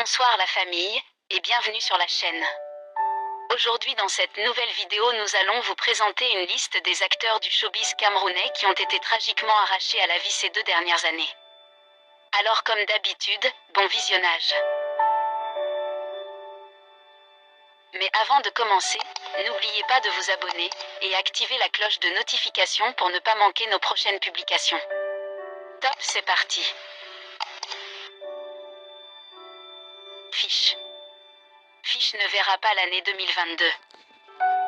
Bonsoir la famille, et bienvenue sur la chaîne. Aujourd'hui dans cette nouvelle vidéo nous allons vous présenter une liste des acteurs du showbiz camerounais qui ont été tragiquement arrachés à la vie ces 2 dernières années. Alors comme d'habitude, bon visionnage. Mais avant de commencer, n'oubliez pas de vous abonner et activer la cloche de notification pour ne pas manquer nos prochaines publications. Top, c'est parti. Fish. Fish ne verra pas l'année 2022.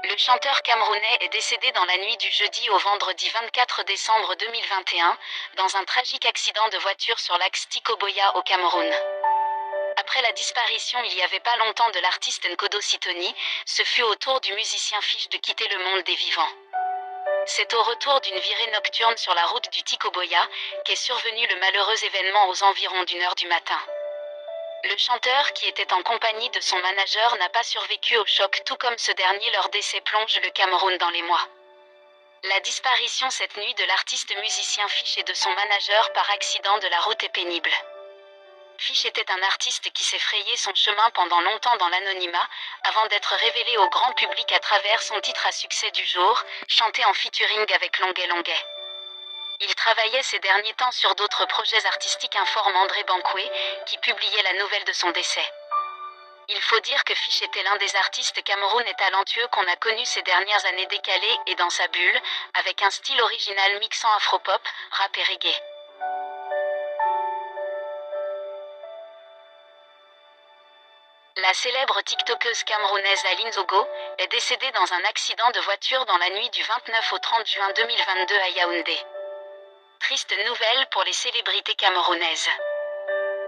Le chanteur camerounais est décédé dans la nuit du jeudi au vendredi 24 décembre 2021, dans un tragique accident de voiture sur l'axe Tikoboya au Cameroun. Après la disparition il y avait pas longtemps de l'artiste Nkodo Sitoni, ce fut au tour du musicien Fish de quitter le monde des vivants. C'est au retour d'une virée nocturne sur la route du Tikoboya qu'est survenu le malheureux événement aux environs d'1h du matin. Le chanteur, qui était en compagnie de son manager, n'a pas survécu au choc, tout comme ce dernier. Leur décès plonge le Cameroun dans l'émoi. La disparition cette nuit de l'artiste musicien Fish et de son manager par accident de la route est pénible. Fish était un artiste qui s'est frayé son chemin pendant longtemps dans l'anonymat, avant d'être révélé au grand public à travers son titre à succès du jour, chanté en featuring avec Longuet Longuet. Il travaillait ces derniers temps sur d'autres projets artistiques, informe André Banquet, qui publiait la nouvelle de son décès. Il faut dire que Fish était l'un des artistes camerounais talentueux qu'on a connu ces dernières années, décalé et dans sa bulle, avec un style original mixant afropop, rap et reggae. La célèbre tiktokeuse camerounaise Aline Zogo est décédée dans un accident de voiture dans la nuit du 29 au 30 juin 2022 à Yaoundé. Triste nouvelle pour les célébrités camerounaises.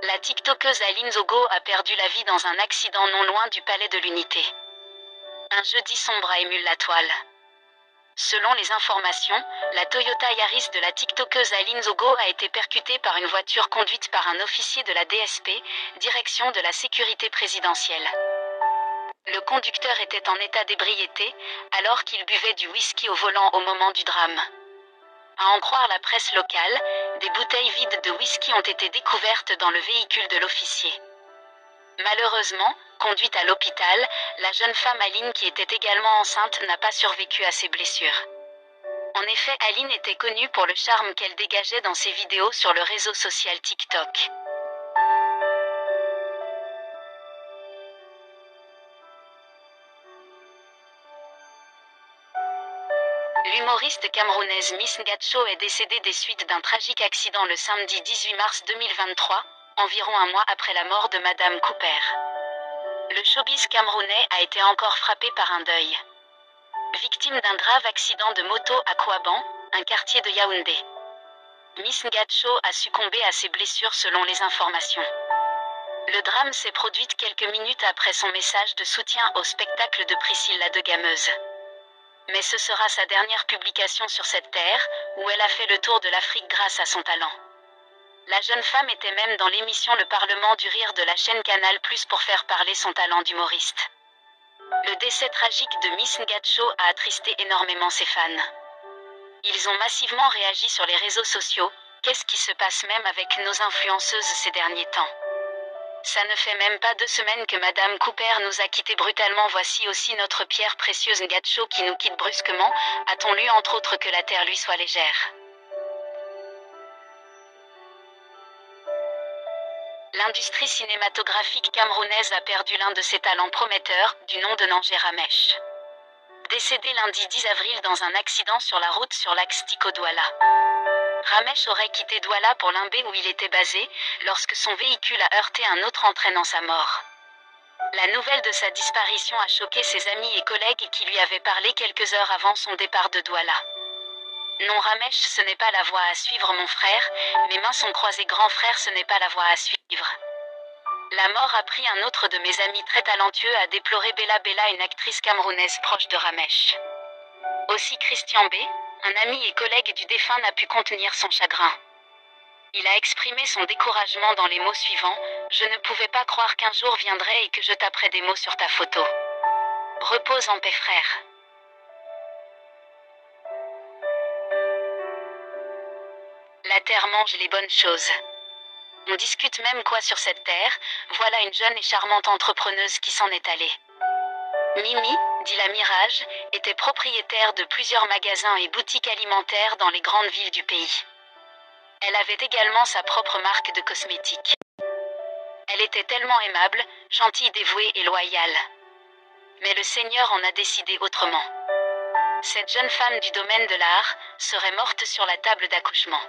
La tiktokeuse Aline Zogo a perdu la vie dans un accident non loin du Palais de l'Unité. Un jeudi sombre a ému la toile. Selon les informations, la Toyota Yaris de la tiktokeuse Aline Zogo a été percutée par une voiture conduite par un officier de la DSP, direction de la sécurité présidentielle. Le conducteur était en état d'ébriété, alors qu'il buvait du whisky au volant au moment du drame. À en croire la presse locale, des bouteilles vides de whisky ont été découvertes dans le véhicule de l'officier. Malheureusement, conduite à l'hôpital, la jeune femme Aline, qui était également enceinte, n'a pas survécu à ses blessures. En effet, Aline était connue pour le charme qu'elle dégageait dans ses vidéos sur le réseau social TikTok. L'humoriste camerounaise Miss Ngatsho est décédée des suites d'un tragique accident le samedi 18 mars 2023, environ un mois après la mort de Madame Cooper. Le showbiz camerounais a été encore frappé par un deuil. Victime d'un grave accident de moto à Kouaban, un quartier de Yaoundé. Miss Ngatsho a succombé à ses blessures selon les informations. Le drame s'est produit quelques minutes après son message de soutien au spectacle de Priscilla la Degameuse. Mais ce sera sa dernière publication sur cette terre, où elle a fait le tour de l'Afrique grâce à son talent. La jeune femme était même dans l'émission Le Parlement du Rire de la chaîne Canal+ pour faire parler son talent d'humoriste. Le décès tragique de Miss Ngatsho a attristé énormément ses fans. Ils ont massivement réagi sur les réseaux sociaux. Qu'est-ce qui se passe même avec nos influenceuses ces derniers temps? Ça ne fait même pas 2 semaines que Madame Cooper nous a quittés brutalement. Voici aussi notre pierre précieuse Ngatsho qui nous quitte brusquement. A-t-on lu entre autres que la terre lui soit légère? L'industrie cinématographique camerounaise a perdu l'un de ses talents prometteurs, du nom de Nangé Ramèche. Décédé lundi 10 avril dans un accident sur la route sur l'axe Tiko-Douala. Ramèche aurait quitté Douala pour Limbé où il était basé, lorsque son véhicule a heurté un autre entraînant sa mort. La nouvelle de sa disparition a choqué ses amis et collègues qui lui avaient parlé quelques heures avant son départ de Douala. Non Ramèche, ce n'est pas la voie à suivre mon frère, mes mains sont croisées grand frère, ce n'est pas la voie à suivre. La mort a pris un autre de mes amis très talentueux, a déploré Bella Bella, une actrice camerounaise proche de Ramèche. Aussi Christian B., un ami et collègue du défunt, n'a pu contenir son chagrin. Il a exprimé son découragement dans les mots suivants: « Je ne pouvais pas croire qu'un jour viendrait et que je taperais des mots sur ta photo. Repose en paix frère. » La terre mange les bonnes choses. On discute même quoi sur cette terre, voilà une jeune et charmante entrepreneuse qui s'en est allée. Mimi, dit la Mirage, était propriétaire de plusieurs magasins et boutiques alimentaires dans les grandes villes du pays. Elle avait également sa propre marque de cosmétiques. Elle était tellement aimable, gentille, dévouée et loyale. Mais le Seigneur en a décidé autrement. Cette jeune femme du domaine de l'art serait morte sur la table d'accouchement.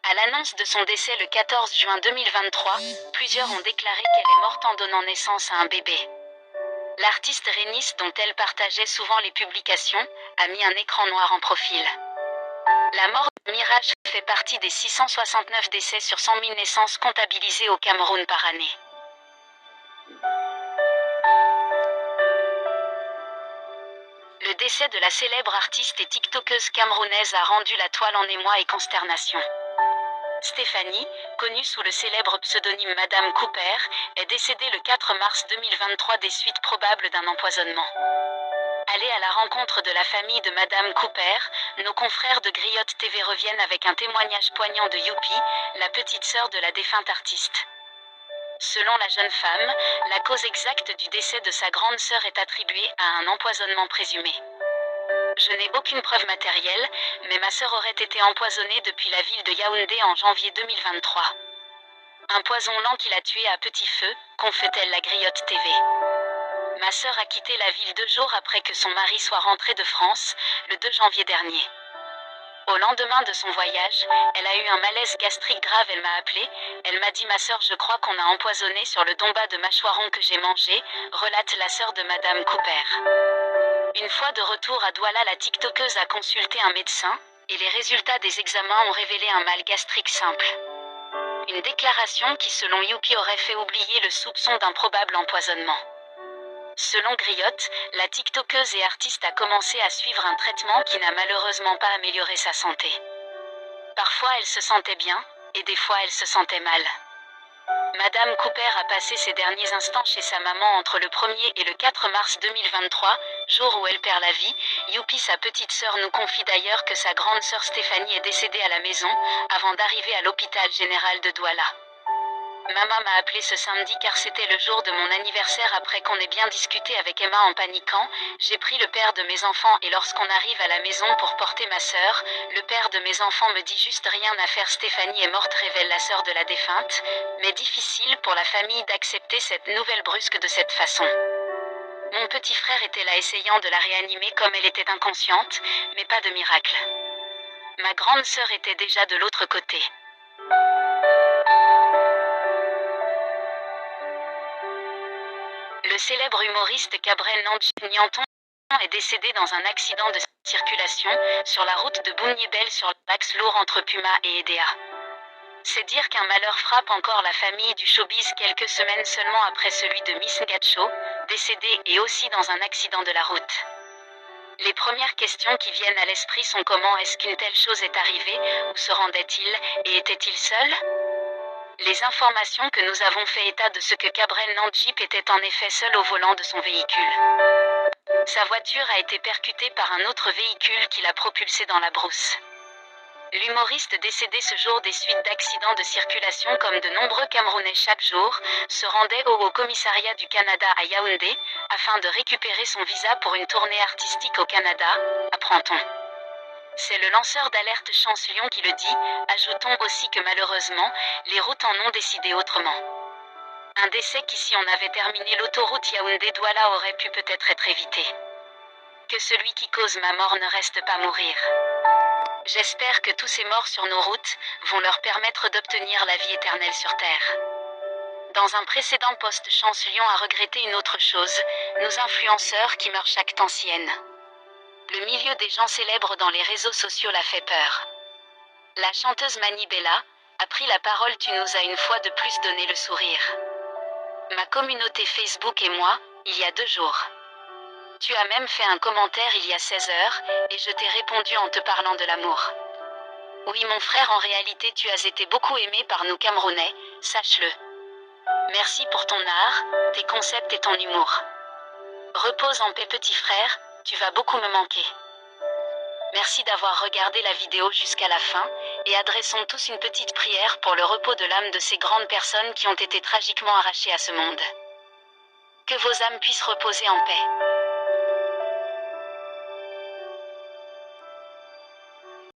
À l'annonce de son décès le 14 juin 2023, plusieurs ont déclaré qu'elle est morte en donnant naissance à un bébé. L'artiste Rénis, dont elle partageait souvent les publications, a mis un écran noir en profil. La mort de Mirage fait partie des 669 décès sur 100 000 naissances comptabilisées au Cameroun par année. Le décès de la célèbre artiste et tiktokeuse camerounaise a rendu la toile en émoi et consternation. Stéphanie, connue sous le célèbre pseudonyme Madame Cooper, est décédée le 4 mars 2023 des suites probables d'un empoisonnement. Allés à la rencontre de la famille de Madame Cooper, nos confrères de Griotte TV reviennent avec un témoignage poignant de Youpi, la petite sœur de la défunte artiste. Selon la jeune femme, la cause exacte du décès de sa grande sœur est attribuée à un empoisonnement présumé. Je n'ai aucune preuve matérielle, mais ma sœur aurait été empoisonnée depuis la ville de Yaoundé en janvier 2023. Un poison lent qui l'a tuée à petit feu, confie-t-elle la Griotte TV. Ma sœur a quitté la ville 2 jours après que son mari soit rentré de France, le 2 janvier dernier. Au lendemain de son voyage, elle a eu un malaise gastrique grave, elle m'a appelé, elle m'a dit ma sœur je crois qu'on a empoisonné sur le domba de mâchoiron que j'ai mangé, relate la sœur de Madame Cooper. Une fois de retour à Douala, la tiktokeuse a consulté un médecin, et les résultats des examens ont révélé un mal gastrique simple. Une déclaration qui selon Youpi aurait fait oublier le soupçon d'un probable empoisonnement. Selon Griotte, la tiktokeuse et artiste a commencé à suivre un traitement qui n'a malheureusement pas amélioré sa santé. Parfois elle se sentait bien, et des fois elle se sentait mal. Madame Cooper a passé ses derniers instants chez sa maman entre le 1er et le 4 mars 2023, jour où elle perd la vie. Youpi, sa petite sœur, nous confie d'ailleurs que sa grande sœur Stéphanie est décédée à la maison, avant d'arriver à l'hôpital général de Douala. Maman m'a appelé ce samedi car c'était le jour de mon anniversaire. Après qu'on ait bien discuté avec Emma en paniquant, j'ai pris le père de mes enfants et lorsqu'on arrive à la maison pour porter ma sœur, le père de mes enfants me dit juste rien à faire. Stéphanie est morte, révèle la sœur de la défunte, mais difficile pour la famille d'accepter cette nouvelle brusque de cette façon. Mon petit frère était là essayant de la réanimer comme elle était inconsciente, mais pas de miracle. Ma grande sœur était déjà de l'autre côté. Le célèbre humoriste Cabrel Nanton est décédé dans un accident de circulation sur la route de Bougny-Bel sur l'axe lourd entre Puma et Edea. C'est dire qu'un malheur frappe encore la famille du showbiz quelques semaines seulement après celui de Miss Ngacho, décédée et aussi dans un accident de la route. Les premières questions qui viennent à l'esprit sont comment est-ce qu'une telle chose est arrivée, où se rendait-il, et était-il seul ? Les informations que nous avons fait état de ce que Cabrel Nandjip était en effet seul au volant de son véhicule. Sa voiture a été percutée par un autre véhicule qui l'a propulsé dans la brousse. L'humoriste décédé ce jour des suites d'accidents de circulation comme de nombreux Camerounais chaque jour, se rendait au Haut-Commissariat du Canada à Yaoundé, afin de récupérer son visa pour une tournée artistique au Canada, apprend-on. C'est le lanceur d'alerte Chance Lyon qui le dit, ajoutons aussi que malheureusement, les routes en ont décidé autrement. Un décès qui si on avait terminé l'autoroute Yaoundé-Douala aurait pu peut-être être évité. Que celui qui cause ma mort ne reste pas mourir. J'espère que tous ces morts sur nos routes vont leur permettre d'obtenir la vie éternelle sur Terre. Dans un précédent post, Chance Lyon a regretté une autre chose, nos influenceurs qui meurent chaque temps sienne. Le milieu des gens célèbres dans les réseaux sociaux l'a fait peur. La chanteuse Manibella a pris la parole. Tu nous as une fois de plus donné le sourire. Ma communauté Facebook et moi, il y a 2 jours. Tu as même fait un commentaire il y a 16 heures, et je t'ai répondu en te parlant de l'amour. Oui mon frère, en réalité tu as été beaucoup aimé par nous Camerounais, sache-le. Merci pour ton art, tes concepts et ton humour. Repose en paix petit frère, tu vas beaucoup me manquer. Merci d'avoir regardé la vidéo jusqu'à la fin, et adressons tous une petite prière pour le repos de l'âme de ces grandes personnes qui ont été tragiquement arrachées à ce monde. Que vos âmes puissent reposer en paix.